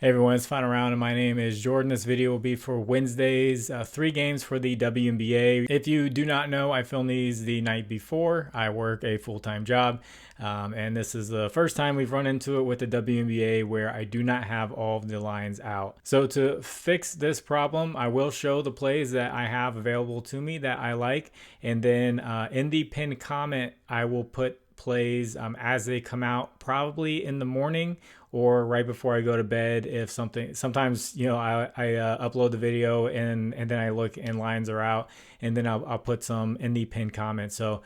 Hey everyone, it's Final Round and my name is Jordan. This video will be for Wednesday's 3 games for the WNBA. If you do not know, I film these the night before. I work a full-time job and this is the first time we've run into it with the WNBA where I do not have all of the lines out. So to fix this problem, I will show the plays that I have available to me that I like, and then in the pinned comment I will put plays as they come out, probably in the morning or right before I go to bed. If sometimes I upload the video and then I look and lines are out, and then I'll put some in the pinned comment. So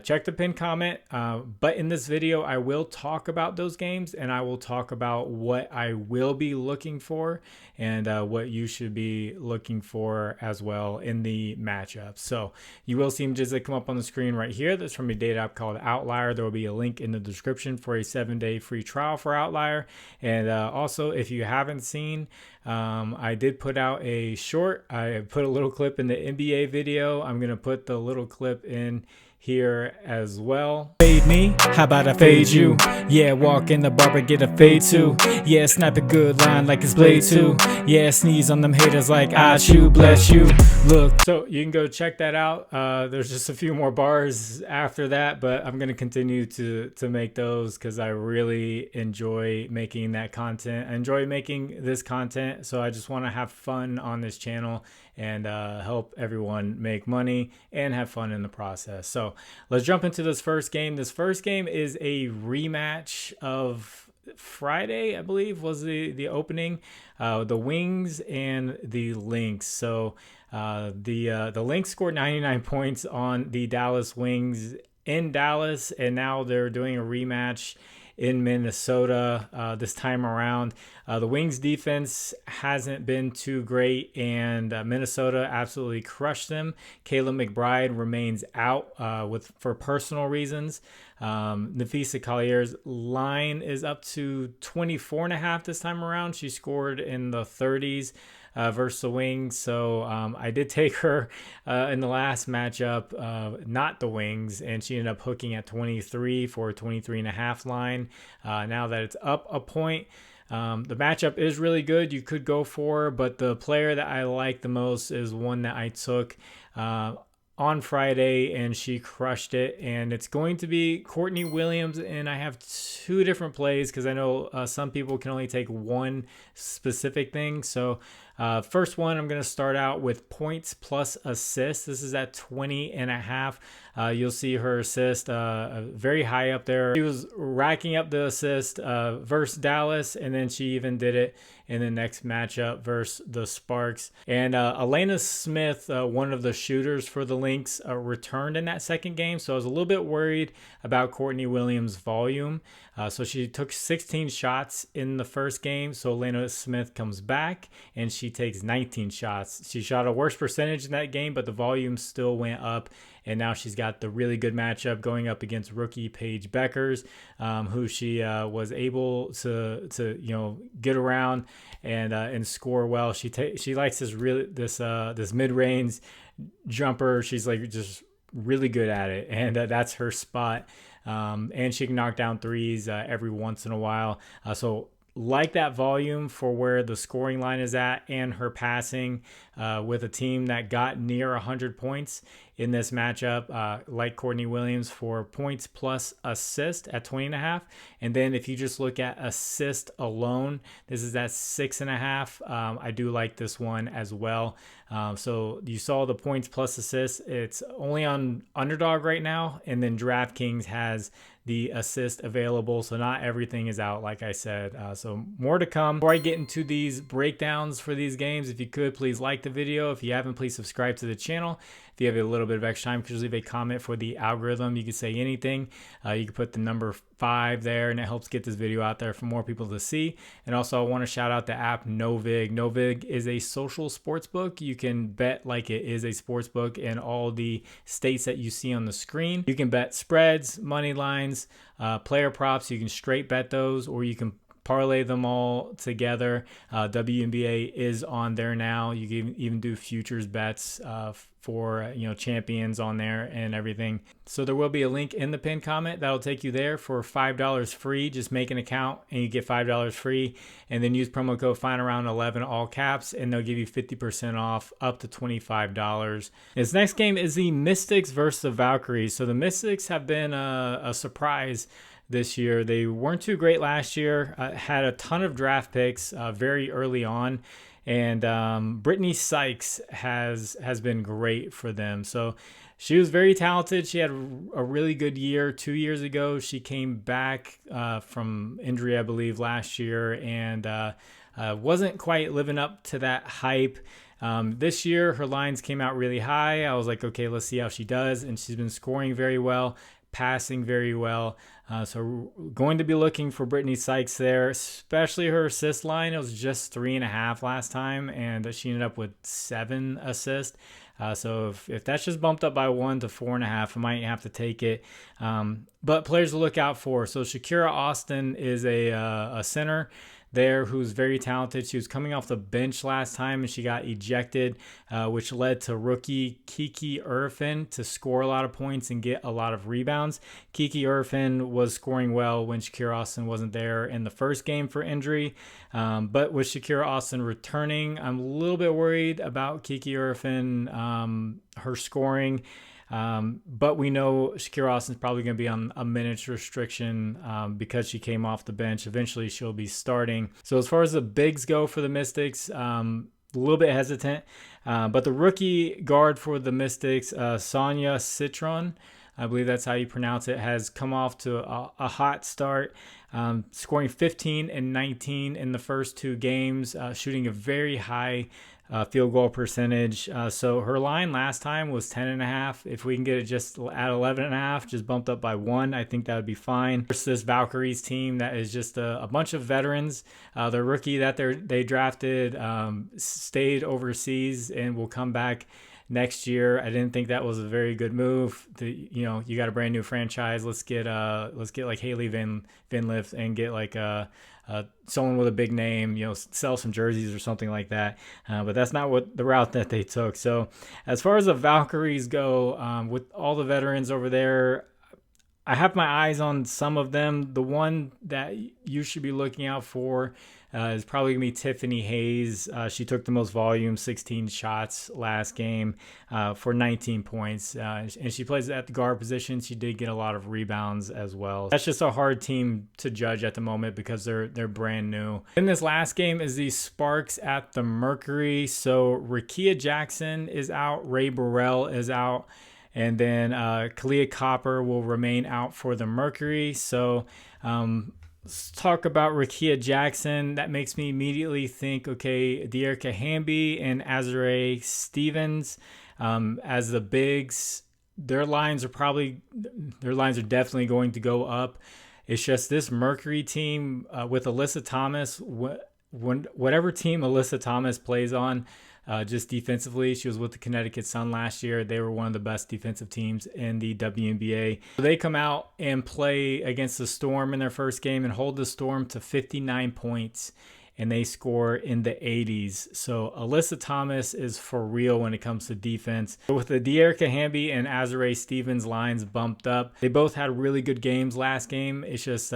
check the pinned comment. But in this video, I will talk about those games and I will talk about what I will be looking for and what you should be looking for as well in the matchups. So you will see images that come up on the screen right here. That's from a data app called Outlier. There will be a link in the description for a 7-day free trial for Outlier. And also, if you haven't seen, I did put out a short. I put a little clip in the NBA video. I'm going to put the little clip in here as well. Fade me, how about I fade you? Yeah, walk in the barber, get a fade too. Yeah, snap a good line like it's blade too. Yeah, sneeze on them haters like I chew, bless you. Look, so you can go check that out. There's just a few more bars after that, but I'm gonna continue to make those because I really enjoy making that content. I enjoy making this content, so I just want to have fun on this channel and help everyone make money and have fun in the process. So let's jump into this first game. This first game is a rematch of Friday, I believe, was the opening. The Wings and the Lynx. So the Lynx scored 99 points on the Dallas Wings in Dallas, and now they're doing a rematch in Minnesota this time around. The Wings defense hasn't been too great, and Minnesota absolutely crushed them. Kayla McBride remains out for personal reasons. Nafisa Collier's line is up to 24.5 this time around. She scored in the 30s versus the Wings. So I did take her in the last matchup, not the Wings, and she ended up hooking at 23 for a 23.5 line. Now that it's up a point, the matchup is really good. You could go for her, but the player that I like the most is one that I took on Friday, and she crushed it. And it's going to be Courtney Williams, and I have 2 different plays because I know some people can only take one specific thing. So first one, I'm going to start out with points plus assists. This is at 20.5. You'll see her assist very high up there. She was racking up the assist versus Dallas, and then she even did it in the next matchup versus the Sparks. And Elena Smith, one of the shooters for the Lynx, returned in that second game. So I was a little bit worried about Courtney Williams' volume. So she took 16 shots in the first game. So Elena Smith comes back and she takes 19 shots. She shot a worse percentage in that game, but the volume still went up. And now she's got the really good matchup going up against rookie Paige Beckers, who she was able to get around and score well. She likes this mid-range jumper. She's like just really good at it, and that's her spot. And she can knock down threes every once in a while. So like that volume for where the scoring line is at, and her passing with a team that got near 100 points in this matchup, like Courtney Williams for points plus assist at 20.5. And then if you just look at assist alone, this is at 6.5. I do like this one as well. So you saw the points plus assists. It's only on Underdog right now, and then DraftKings has the assist available, so not everything is out, like I said. So more to come. Before I get into these breakdowns for these games, if you could please like the video. If you haven't, please subscribe to the channel. If you have a little bit of extra time, just leave a comment for the algorithm. You can say anything. You can put the number 5 there, and it helps get this video out there for more people to see. And also, I want to shout out the app Novig. Novig is a social sports book. You can bet like it is a sports book in all the states that you see on the screen. You can bet spreads, money lines, player props. You can straight bet those, or you can parlay them all together. WNBA is on there now. You can even do futures bets for champions on there and everything. So there will be a link in the pinned comment that'll take you there for $5 free. Just make an account and you get $5 free, and then use promo code FINAROUND11 all caps, and they'll give you 50% off up to $25. This next game is the Mystics versus the Valkyries. So the Mystics have been a surprise this year. They weren't too great last year. Had a ton of draft picks very early on, and Brittany Sykes has been great for them. So she was very talented. She had a really good year 2 years ago. She came back from injury, I believe, last year, and wasn't quite living up to that hype. This year, her lines came out really high. I was like, okay, let's see how she does. And she's been scoring very well, passing very well. So we're going to be looking for Brittany Sykes there, especially her assist line. It was just 3.5 last time, and she ended up with 7 assists. So if that's just bumped up by 1 to 4.5, I might have to take it. But players to look out for. So Shakira Austin is a center there who's very talented. She was coming off the bench last time and she got ejected, which led to rookie Kiki Irfin to score a lot of points and get a lot of rebounds. Kiki Irfin was scoring well when Shakira Austin wasn't there in the first game for injury. But with Shakira Austin returning, I'm a little bit worried about Kiki Irfin, her scoring. But we know Shakira Austin's probably going to be on a minutes restriction because she came off the bench. Eventually, she'll be starting. So as far as the bigs go for the Mystics, a little bit hesitant. But the rookie guard for the Mystics, Sonia Citron, I believe that's how you pronounce it, has come off to a hot start, scoring 15 and 19 in the first 2 games, shooting a very high field goal percentage. So her line last time was 10.5. If we can get it just at 11.5, just bumped up by 1, I think that would be fine. Versus this Valkyries team that is just a bunch of veterans. The rookie that they drafted stayed overseas and will come back next year. I didn't think that was a very good move. You got a brand new franchise. Let's get like Haley Van Lith and get like someone with a big name, sell some jerseys or something like that. But that's not what the route that they took. So as far as the Valkyries go, with all the veterans over there, I have my eyes on some of them. The one that you should be looking out for is probably going to be Tiffany Hayes. She took the most volume, 16 shots last game for 19 points. And she plays at the guard position. She did get a lot of rebounds as well. That's just a hard team to judge at the moment because they're brand new. In this last game is the Sparks at the Mercury. So Rakia Jackson is out. Ray Burrell is out. And then Kalia Copper will remain out for the Mercury. So let's talk about Rakia Jackson. That makes me immediately think, okay, De'Erica Hamby and Azurá Stevens as the bigs. Their lines are definitely going to go up. It's just this Mercury team with Alyssa Thomas. Whatever team Alyssa Thomas plays on, just defensively, she was with the Connecticut Sun last year. They were one of the best defensive teams in the WNBA. They come out and play against the Storm in their first game and hold the Storm to 59 points, and they score in the 80s. So Alyssa Thomas is for real when it comes to defense. With the De'Erica Hamby and Azurá Stevens lines bumped up, they both had really good games last game. It's just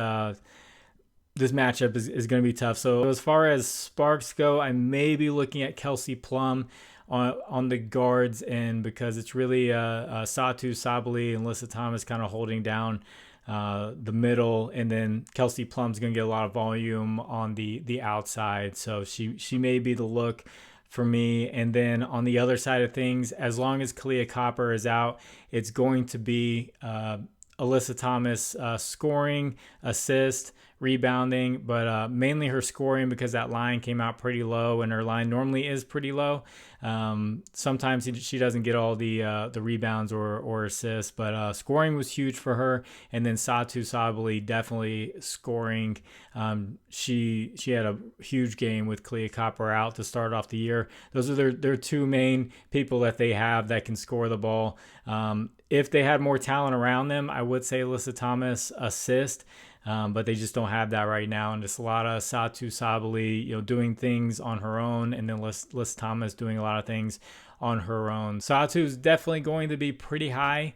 this matchup is going to be tough. So as far as Sparks go, I may be looking at Kelsey Plum on the guards, and because it's really Satu Sabally and Alyssa Thomas kind of holding down the middle, and then Kelsey Plum's going to get a lot of volume on the outside. So she may be the look for me. And then on the other side of things, as long as Kalia Copper is out, it's going to be Alyssa Thomas scoring, assist, rebounding, but mainly her scoring because that line came out pretty low, and her line normally is pretty low. Sometimes she doesn't get all the rebounds or assists, but scoring was huge for her. And then Satu Sabally definitely scoring. She had a huge game with Kalia Copper out to start off the year. Those are their 2 main people that they have that can score the ball. If they had more talent around them, I would say Alyssa Thomas assist. but they just don't have that right now. And just a lot of Satu Sabali, doing things on her own, and then Liz Thomas doing a lot of things on her own. Satu is definitely going to be pretty high.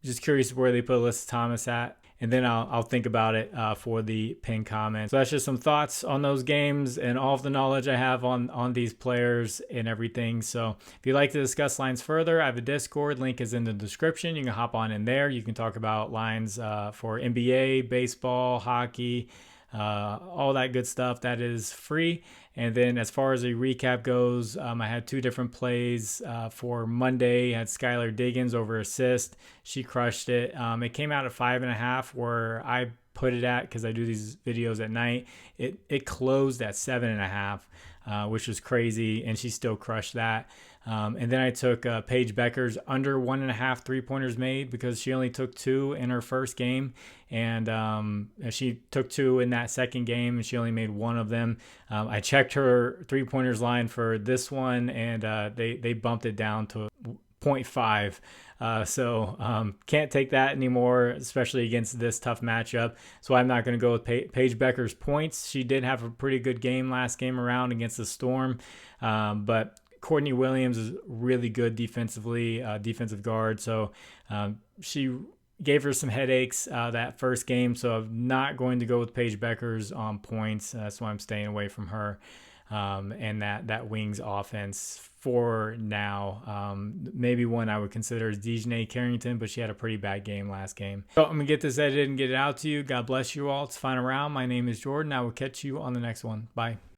Just curious where they put Liz Thomas at. And then I'll think about it for the pin comment. So that's just some thoughts on those games and all of the knowledge I have on these players and everything. So if you'd like to discuss lines further, I have a Discord. Link is in the description. You can hop on in there. You can talk about lines for NBA, baseball, hockey, all that good stuff. That is free. And then as far as a recap goes, I had two different plays for Monday. I had Skylar Diggins over assist. She crushed it. It came out at 5.5 where I put it at, because I do these videos at night. It closed at 7.5, which was crazy, and she still crushed that. And then I took Paige Becker's under 1.5 3-pointers made, because she only took 2 in her first game, and she took 2 in that second game, and she only made 1 of them. I checked her 3-pointers line for this one, and they bumped it down to 0.5. So can't take that anymore, especially against this tough matchup. So I'm not going to go with Paige Becker's points. She did have a pretty good game last game around against the Storm, but Courtney Williams is really good defensively, defensive guard. So she gave her some headaches that first game. So I'm not going to go with Paige Becker's on points. That's why I'm staying away from her and that Wings offense for now. Maybe one I would consider is Dejanay Carrington, but she had a pretty bad game last game. So I'm going to get this edited and get it out to you. God bless you all. It's final round. My name is Jordan. I will catch you on the next one. Bye.